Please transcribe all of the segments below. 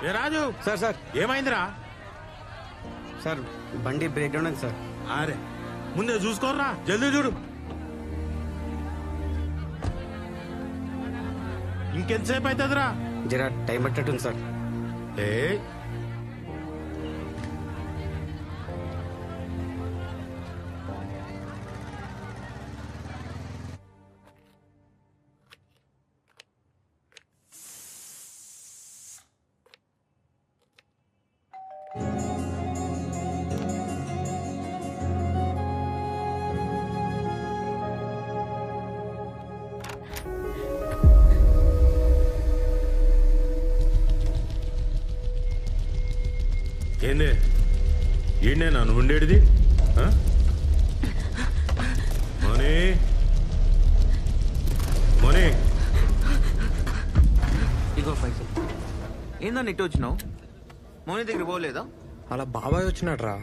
ఏ రాజు sir sir ఏమైందిరా? Sir బండి break down అయింది సార్. అరే ముందే చూసుకోర్రా, జల్దీ చూడు. ఇంకెంతసేపు అవుతుందిరా? జరా టైం పట్టట్టుంది సార్. ఏ ఏంది ఈయనే నన్ను ఉండేది? మోనీ మోనీ, ఇగో పైసలు. ఏందన్న ఇటు వచ్చినావు? మోనీ దగ్గర పోలేదా? అలా బాబాయ్ వచ్చినాడు రా.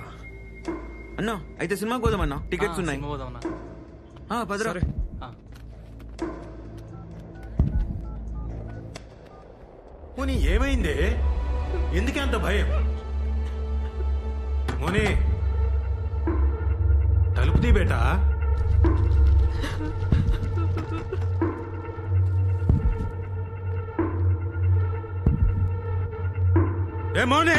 అన్నా అయితే సినిమాకి పోదామన్నా, టికెట్స్ ఉన్నాయి. పదరా. మోనీ ఏమైంది? ఎందుకే అంత భయం? మోనీ తలుపు తీ బేటా. ఏ మోనీ,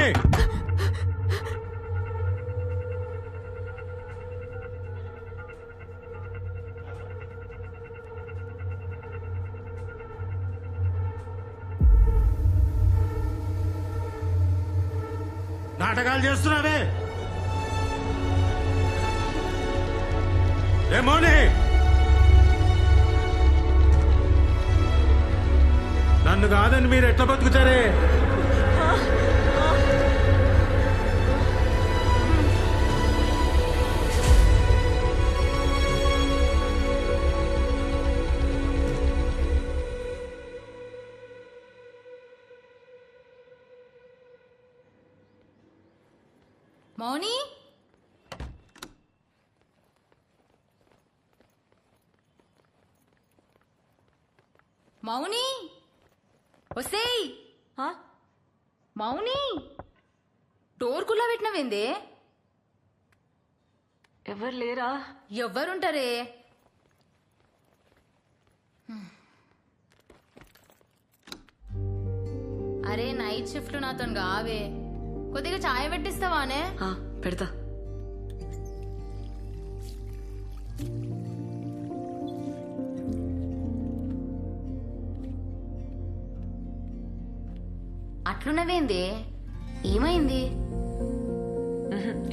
నాటకాలు చేస్తున్నావే? ఏ మోనీ, నన్ను కాదని మీరు ఎట్లా బతుకుతారే? మౌని, మౌని వసేయ్. మౌని డోర్ కుల్లా పెట్టినవేందే? ఎవరు లేరా? ఎవ్వరుంటారే? అరే నైట్ షిఫ్ట్ నాతో కావే, కొద్దిగా చాయ్ పెట్టిస్తావానే? పెడతా. అట్లున్నవేంది? ఏమైంది?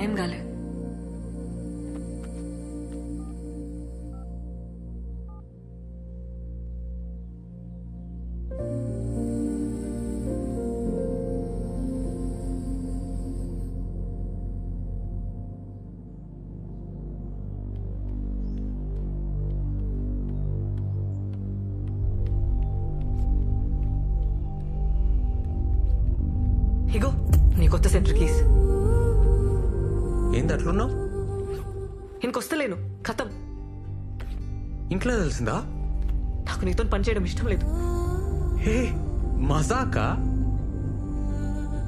ఏం కాలే. ఇగో నీ కొత్త సెంటర్ కీస్. ఏంది అట్లున్నావు? ఇంకొస్తలేను, ఖతం. ఇంట్లో తెలిసిందా? నాకు నీతో పని చేయడం ఇష్టం లేదు. హే మజాకా?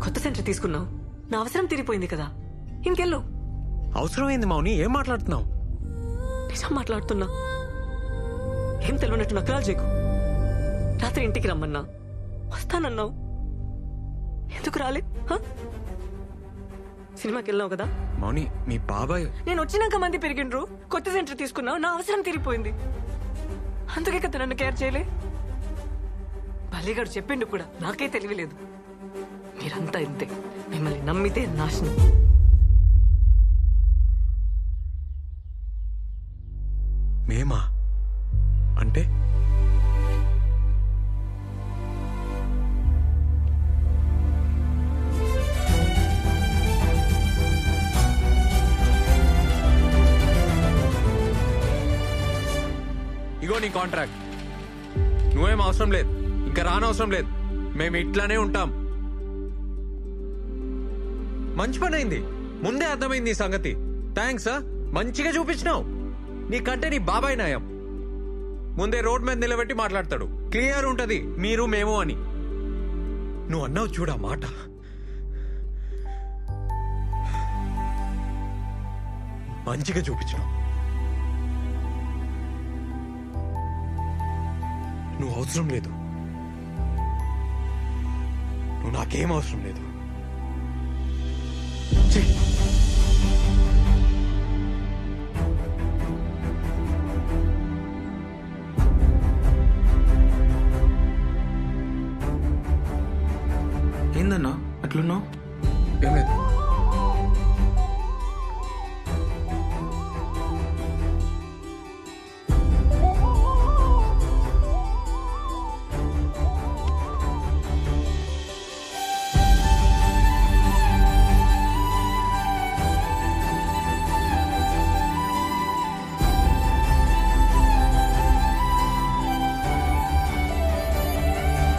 కొత్త సెంటర్ తీసుకున్నావు, నా అవసరం తీరిపోయింది కదా, ఇంకెళ్ళు. అవసరమైంది మౌని, ఏం మాట్లాడుతున్నావు? నిజం మాట్లాడుతున్నా. ఏం తెలియనట్టు నకరాలు చేయకు. రాత్రి ఇంటికి రమ్మన్నా, వస్తానన్నావు, ఎందుకు రాలే? సినిమాకి వెళ్ళావు కదా. మౌని మీ బాబాయ్. నేను వచ్చినాక మంది పెరిగిండ్రు, కొత్త సెంటర్ తీసుకున్నావు, నా అవసరం తీరిపోయింది, అందుకే కదా నన్ను కేర్ చేయలే. బల్లిగాడు చెప్పిండు కూడా, నాకే తెలియలేదు. మీరంతా ఇంతే, మిమ్మల్ని నమ్మితే నాశనం. మేమా అంటే? ఇగో నీ కాంట్రాక్ట్, నువ్వేం అవసరం లేదు, ఇంకా రానవసరం లేదు, మేము ఇట్లానే ఉంటాం. మంచి పని అయింది, ముందే అర్థమైంది ఈ సంగతి. థ్యాంక్స్. మంచిగా చూపించినావు. నీకంటే నీ బాబాయ్ నయం. ముందే రోడ్ మీద నిలబెట్టి మాట్లాడతాడు, క్లియర్ ఉంటది మీరు మేము అని. నువ్వు అన్నావు చూడా మాట, మంచిగా చూపించినావు. నువ్వు అవసరం లేదు, నువ్వు నాకేం అవసరం లేదు. ఛీ! ఏందన్నా అట్లున్నావు? ఏం లేదు.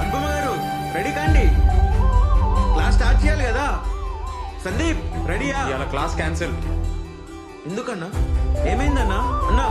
అనుపమ గారు రెడీ కాండి, క్లాస్ స్టార్ట్ చేయాలి కదా. సందీప్ రెడీయా? ఇవాళ క్లాస్ క్యాన్సిల్. ఎందుకన్నా? ఏమైందన్నా? అన్నా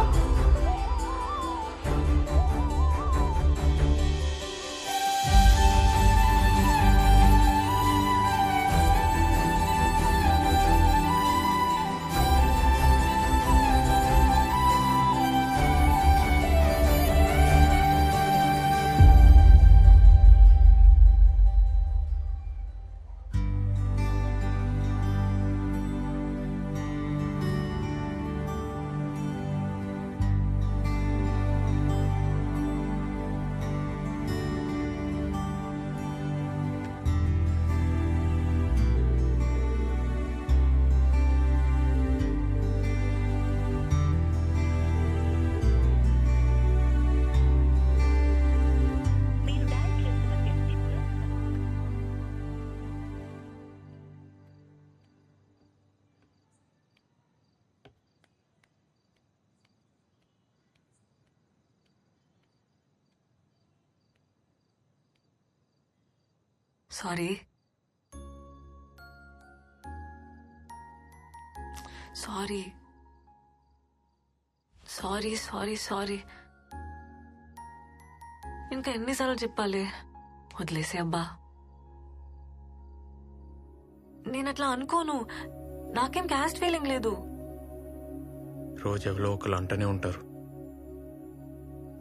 sorry sorry sorry sorry sorry ఇంకా ఎన్నిసార్లు చెప్పాలి? వదిలేసే అబ్బా. నేను అట్లా అనుకోను, నాకేం క్యాస్ట్ ఫీలింగ్ లేదు. రోజు ఎవరో ఒకరు అంటూనే ఉంటారు,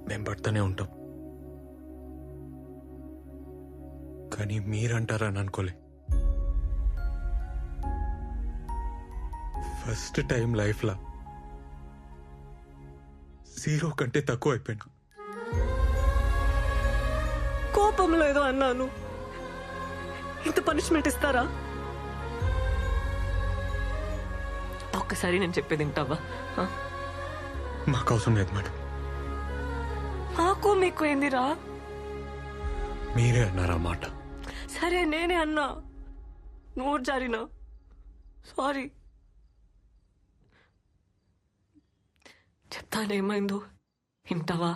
మేం పడుతూనే ఉంటాం. కానీ మీరంటారని అనుకోలే. ఫస్ట్ టైం లైఫ్లో 0 కంటే తక్కువ అయిపోయినా. కోపంలో ఏదో అన్నాను, ఇంత పనిష్మెంట్ ఇస్తారా? ఒక్కసారి నేను చెప్పేది వింటావా? మాకు అవసరం లేదు మేడం. నాకు మీకు ఏందిరా? మీరే అన్నారు ఆ మాట. సరే నేనే అన్నా, నోరు జారినా. సారీ. చెప్తానేమైందో వింటావా?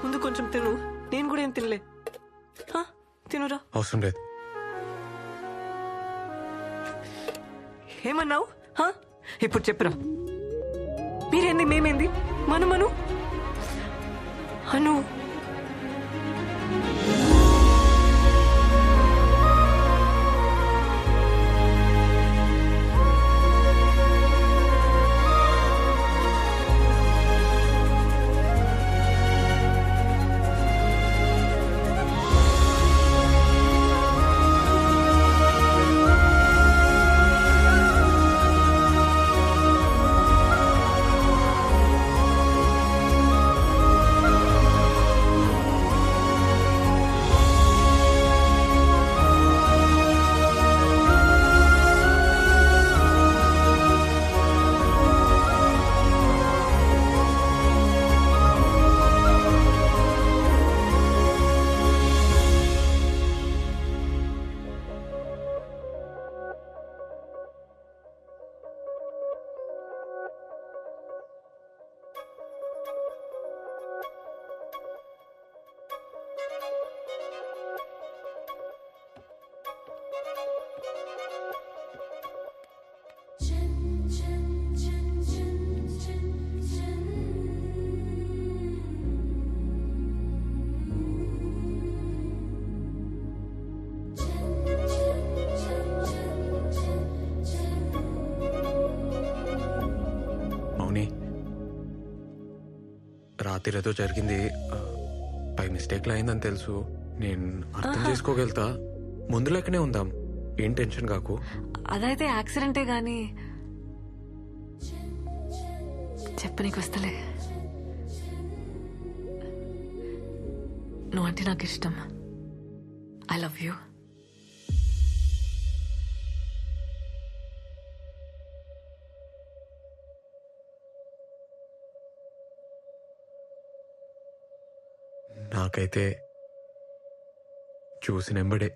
ముందు కొంచెం తిను, నేను కూడా ఏం తినలే. తినురా. అవసరం లేదు. ఏమన్నావు? ఇప్పుడు చెప్పురా. మీరేంది, మేమేంది, మను అను. రాత్రి ఏదో జరిగింది బై మిస్టేక్లో అయిందని తెలుసు. నేను అర్థం చేసుకోగలుగుతా. ముందు లెక్కనే ఉందాం, ఏం టెన్షన్ కాకు. అదైతే యాక్సిడెంటే గాని చెప్పనీకు వస్తలే. నువ్వంటే నాకు ఇష్టం. I love you. నాకైతే చూసినెంబడే